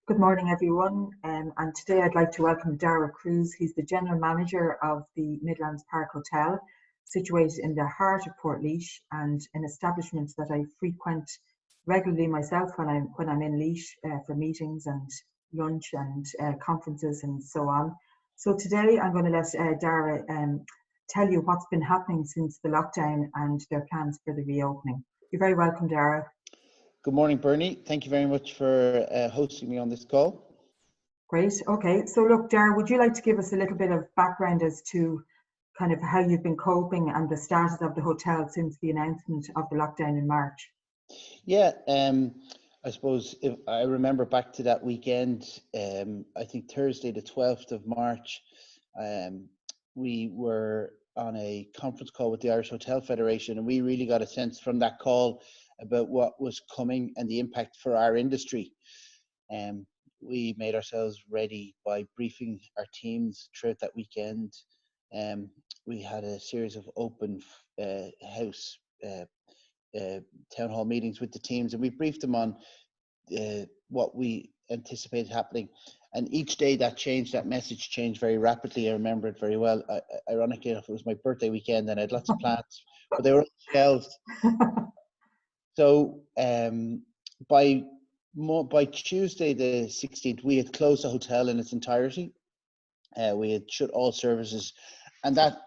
Good morning, everyone. And today I'd like to welcome Dara Cruz. He's the General Manager of the Midlands Park Hotel, situated in the heart of Portlaoise, and an establishment that I frequent regularly myself when I'm in Laois for meetings and lunch and conferences and so on. So today I'm going to let Dara tell you what's been happening since the lockdown and their plans for the reopening. You're very welcome, Dara. Good morning, Bernie. Thank you very much for hosting me on this call. Great. Okay. So look, Dara, would you like to give us a little bit of background as to kind of how you've been coping and the status of the hotel since the announcement of the lockdown in March? Yeah, I suppose if I remember back to that weekend, I think Thursday, the 12th of March, we were on a conference call with the Irish Hotel Federation, and we really got a sense from that call about what was coming and the impact for our industry. We made ourselves ready by briefing our teams throughout that weekend. We had a series of open house town hall meetings with the teams, and we briefed them on what we anticipated happening. And each day that changed, that message changed very rapidly. I remember it very well. Ironically enough, it was my birthday weekend and I had lots of plans, but they were all shelved. So by Tuesday the 16th, we had closed the hotel in its entirety. We had shut all services, and that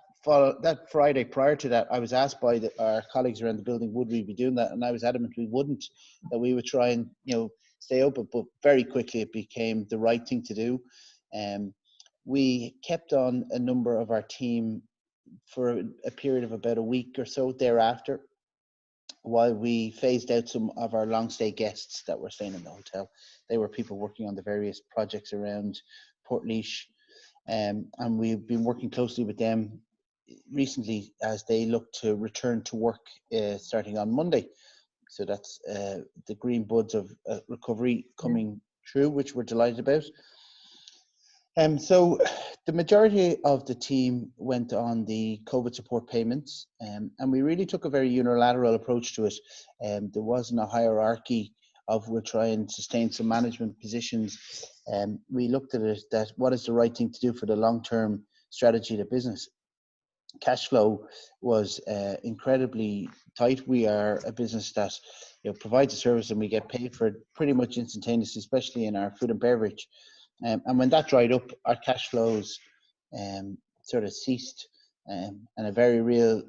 Friday prior to that, I was asked by our colleagues around the building, would we be doing that? And I was adamant we wouldn't, that we would try and stay open. But very quickly it became the right thing to do. We kept on a number of our team for a period of about a week or so thereafter, while we phased out some of our long stay guests that were staying in the hotel. They were people working on the various projects around Portlaoise, and we've been working closely with them recently as they look to return to work starting on Monday. So that's the green buds of recovery coming through, which we're delighted about. So the majority of the team went on the COVID support payments, and we really took a very unilateral approach to it. There wasn't a hierarchy of we'll try and sustain some management positions. We looked at it that what is the right thing to do for the long-term strategy of the business. Cash flow was incredibly tight. We are a business that provides a service and we get paid for it pretty much instantaneously, especially in our food and beverage. And when that dried up, our cash flows sort of ceased. And a very real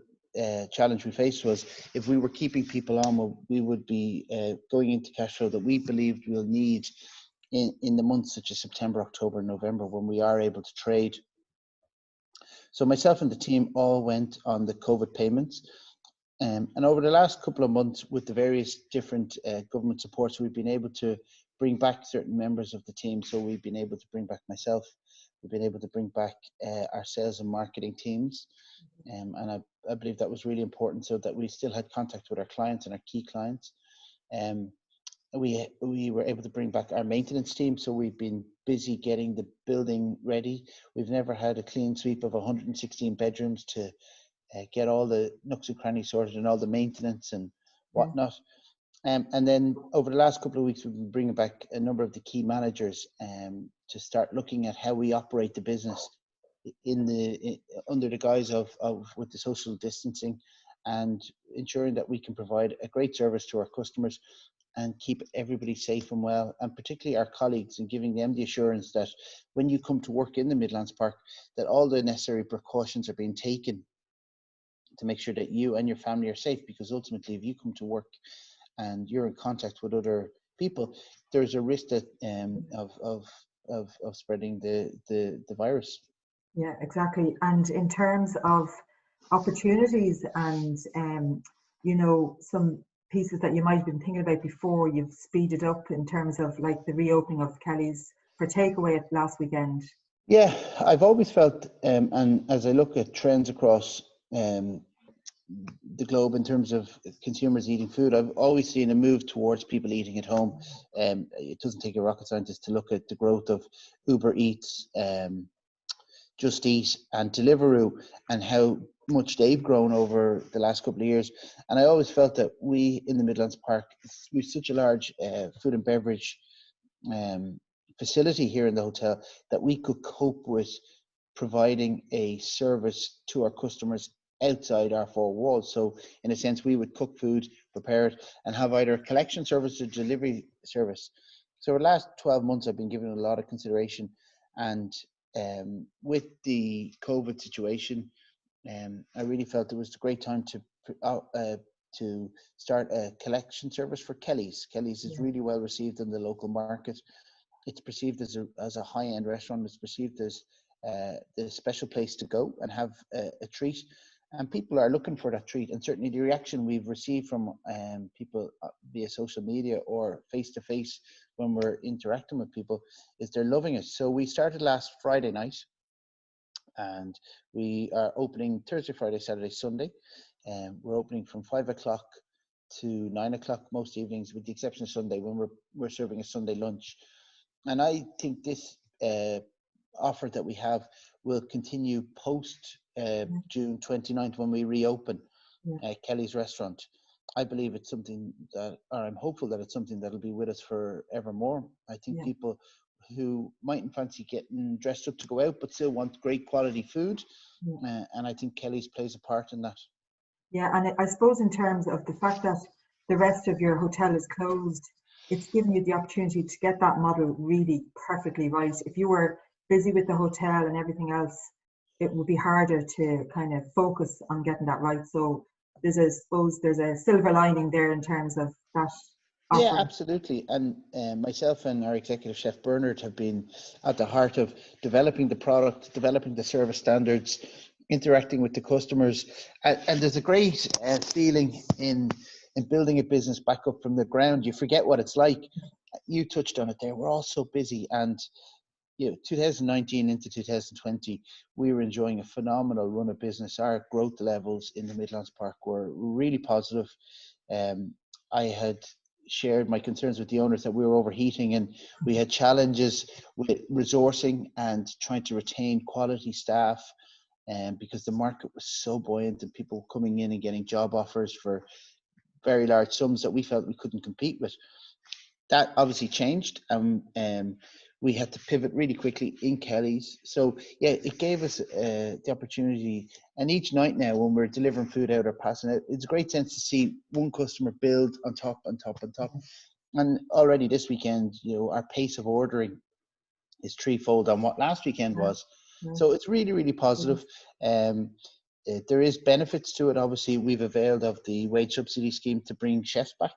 challenge we faced was if we were keeping people on, well, we would be going into cash flow that we believed we'll need in the months such as September, October, and November, when we are able to trade. So myself and the team all went on the COVID payments. And over the last couple of months, with the various different government supports, we've been able to bring back certain members of the team. So we've been able to bring back myself. We've been able to bring back our sales and marketing teams. And I believe that was really important, so that we still had contact with our clients and our key clients. We were able to bring back our maintenance team. So we've been busy getting the building ready. We've never had a clean sweep of 116 bedrooms to get all the nooks and crannies sorted and all the maintenance and whatnot. And then over the last couple of weeks, we've been bringing back a number of the key managers to start looking at how we operate the business under the guise of with the social distancing, and ensuring that we can provide a great service to our customers and keep everybody safe and well, and particularly our colleagues, and giving them the assurance that when you come to work in the Midlands Park, that all the necessary precautions are being taken to make sure that you and your family are safe. Because ultimately, if you come to work and you're in contact with other people, there's a risk that of spreading the virus. Yeah, exactly. And in terms of opportunities and some pieces that you might have been thinking about before, you've speeded up in terms of like the reopening of Kelly's for takeaway last weekend. Yeah, I've always felt, and as I look at trends across the globe in terms of consumers eating food, I've always seen a move towards people eating at home. It doesn't take a rocket scientist to look at the growth of Uber Eats, Just Eat, and Deliveroo, and how much they've grown over the last couple of years. And I always felt that we in the Midlands Park, we've such a large food and beverage facility here in the hotel that we could cope with providing a service to our customers outside our four walls. So in a sense, we would cook food, prepare it, and have either a collection service or delivery service. So the last 12 months, I've been given a lot of consideration, and with the COVID situation, I really felt it was a great time to start a collection service for Kelly's. Kelly's is really well received in the local market. It's perceived as a high-end restaurant. It's perceived as the special place to go and have a treat, and people are looking for that treat. And certainly the reaction we've received from people via social media or face-to-face when we're interacting with people is they're loving it. So we started last Friday night, and we are opening Thursday, Friday, Saturday, Sunday. We're opening from 5 o'clock to 9 o'clock most evenings, with the exception of Sunday when we're serving a Sunday lunch. And I think this offer that we have will continue post June 29th when we reopen Kelly's restaurant. I believe it's something that, or I'm hopeful that it's something that'll be with us forevermore. I think people who mightn't fancy getting dressed up to go out but still want great quality food, and I think Kelly's plays a part in that. Yeah, and I suppose in terms of the fact that the rest of your hotel is closed, it's giving you the opportunity to get that model really perfectly right. If you were busy with the hotel and everything else, it would be harder to kind of focus on getting that right. So there's a silver lining there in terms of that offer. Yeah, absolutely. And myself and our executive chef Bernard have been at the heart of developing the product, developing the service standards, interacting with the customers, and there's a great feeling in building a business back up from the ground. You forget what it's like. You touched on it there. We're all so busy, and 2019 into 2020, we were enjoying a phenomenal run of business. Our growth levels in the Midlands Park were really positive. I had shared my concerns with the owners that we were overheating, and we had challenges with resourcing and trying to retain quality staff, because the market was so buoyant and people coming in and getting job offers for very large sums that we felt we couldn't compete with. That obviously changed, and we had to pivot really quickly in Kelly's. So yeah, it gave us the opportunity. And each night now, when we're delivering food out or passing out, it's a great sense to see one customer build on top, on top, on top. And already this weekend, our pace of ordering is threefold on what last weekend was. So it's really, really positive. There is benefits to it. Obviously, we've availed of the wage subsidy scheme to bring chefs back.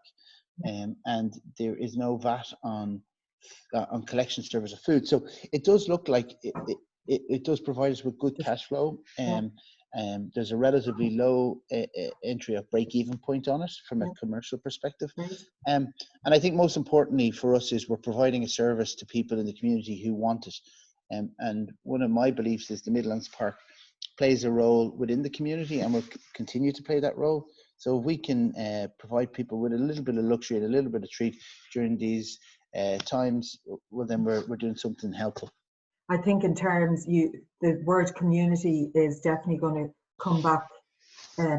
And there is no VAT on collection service of food. So it does look like it does provide us with good cash flow. There's a relatively low entry of break-even point on it from a commercial perspective. And I think most importantly for us is we're providing a service to people in the community who want it. And one of my beliefs is the Midlands Park plays a role within the community and will continue to play that role. So if we can provide people with a little bit of luxury and a little bit of treat during these times, well, then we're doing something helpful. I think in terms, the word community is definitely going to come back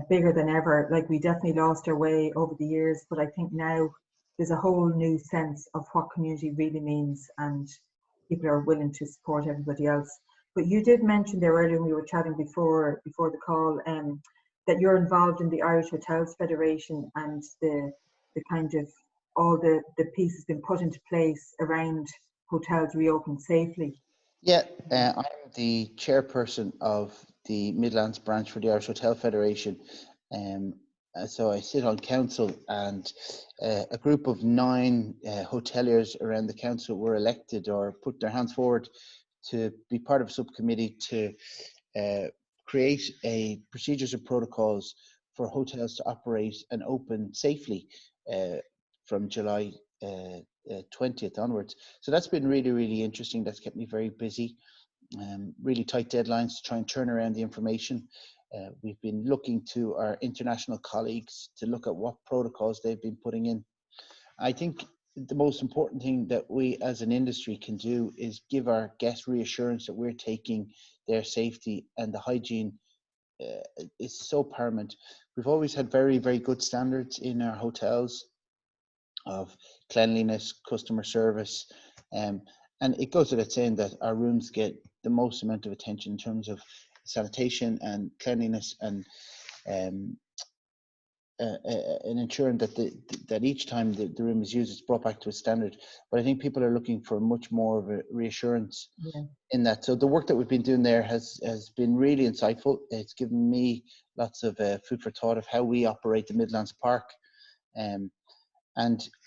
bigger than ever. Like, we definitely lost our way over the years, but I think now there's a whole new sense of what community really means, and people are willing to support everybody else. But you did mention there earlier when we were chatting before the call, that you're involved in the Irish Hotels Federation, and the kind of all the pieces been put into place around hotels reopening safely. Yeah, I'm the chairperson of the Midlands branch for the Irish Hotel Federation. So I sit on council, and a group of 9 hoteliers around the council were elected or put their hands forward to be part of a subcommittee to create procedures and protocols for hotels to operate and open safely from July 20th onwards. So that's been really, really interesting. That's kept me very busy. Really tight deadlines to try and turn around the information. We've been looking to our international colleagues to look at what protocols they've been putting in. I think the most important thing that we as an industry can do is give our guests reassurance that we're taking their safety and the hygiene is so paramount. We've always had very, very good standards in our hotels of cleanliness, customer service, and and it goes without saying that our rooms get the most amount of attention in terms of sanitation and cleanliness, and um, and ensuring that that each time the room is used, it's brought back to a standard. But I think people are looking for much more of a reassurance in that. So the work that we've been doing there has been really insightful. It's given me lots of food for thought of how we operate the Midlands Park. And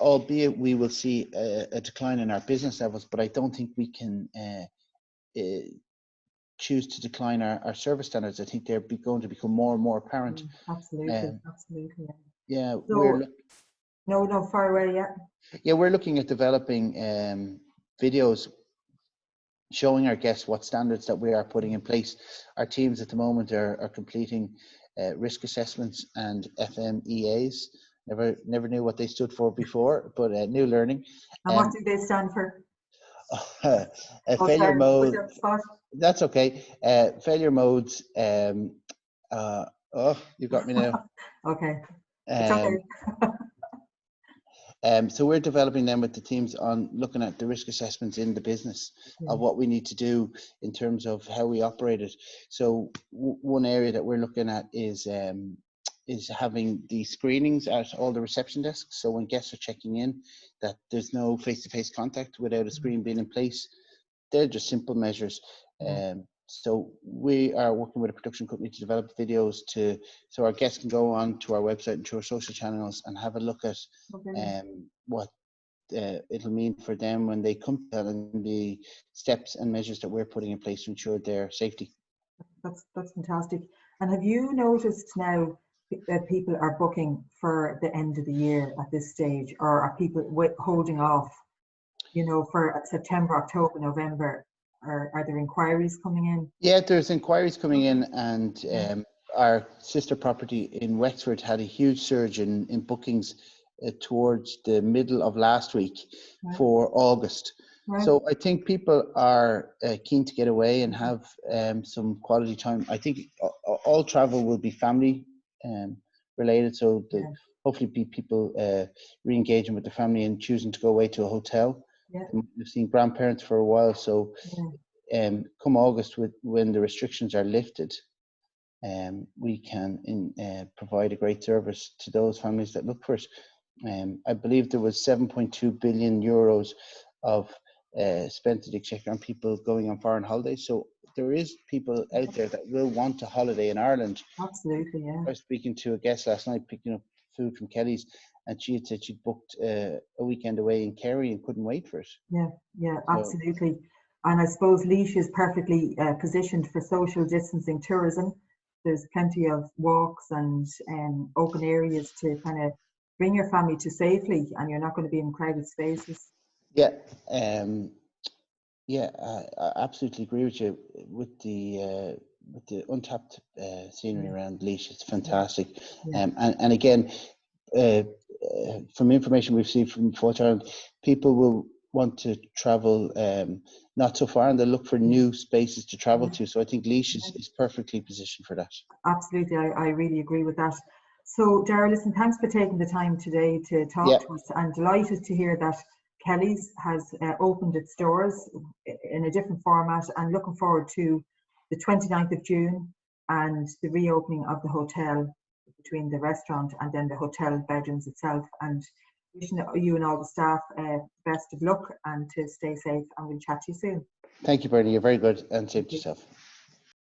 albeit we will see a decline in our business levels, but I don't think we can choose to decline our service standards. I think they're going to become more and more apparent. Absolutely, absolutely. Yeah, so, no, far away, Yeah, we're looking at developing videos showing our guests what standards that we are putting in place. Our teams at the moment are completing risk assessments and FMEAs. Never knew what they stood for before, but new learning. And what do they stand for? Failure mode. That's okay. Failure modes. Oh, you got me now. Okay. It's okay. So we're developing them with the teams on looking at the risk assessments in the business of what we need to do in terms of how we operate it. So one area that we're looking at is having the screenings at all the reception desks. So when guests are checking in, that there's no face-to-face contact without a screen being in place. They're just simple measures. So we are working with a production company to develop videos so our guests can go on to our website and to our social channels and have a look at what it'll mean for them when they come to and the steps and measures that we're putting in place to ensure their safety. That's fantastic. And have you noticed now that people are booking for the end of the year at this stage, or are people holding off, for September, October, November? Are there inquiries coming in? Yeah, there's inquiries coming in, and our sister property in Wexford had a huge surge in bookings towards the middle of last week for August. So I think people are keen to get away and have some quality time. I think all travel will be family related, so hopefully be people re-engaging with the family and choosing to go away to a hotel. We've seen grandparents for a while, so come August, when the restrictions are lifted, we can provide a great service to those families that look for it. I believe there was 7.2 billion euros of spent at the Exchequer on people going on foreign holidays. So there is people out there that will want a holiday in Ireland. Absolutely, yeah. I was speaking to a guest last night picking up food from Kelly's, and she had said she'd booked a weekend away in Kerry and couldn't wait for it. Yeah, absolutely. And I suppose Laois is perfectly positioned for social distancing tourism. There's plenty of walks and open areas to kind of bring your family to safely, and you're not going to be in crowded spaces. Yeah, I absolutely agree with you with the untapped scenery around Laois. It's fantastic. And again, from information we've seen from Fort Ireland, people will want to travel not so far, and they'll look for new spaces to travel to. So I think Laois is perfectly positioned for that. Absolutely, I really agree with that. So Darragh, listen, thanks for taking the time today to talk to us. I'm delighted to hear that Kelly's has opened its doors in a different format, and looking forward to the 29th of June and the reopening of the hotel, between the restaurant and then the hotel bedrooms itself. And wishing you and all the staff best of luck and to stay safe, and we'll chat to you soon. Thank you, Bernie. You're very good, and same to yourself.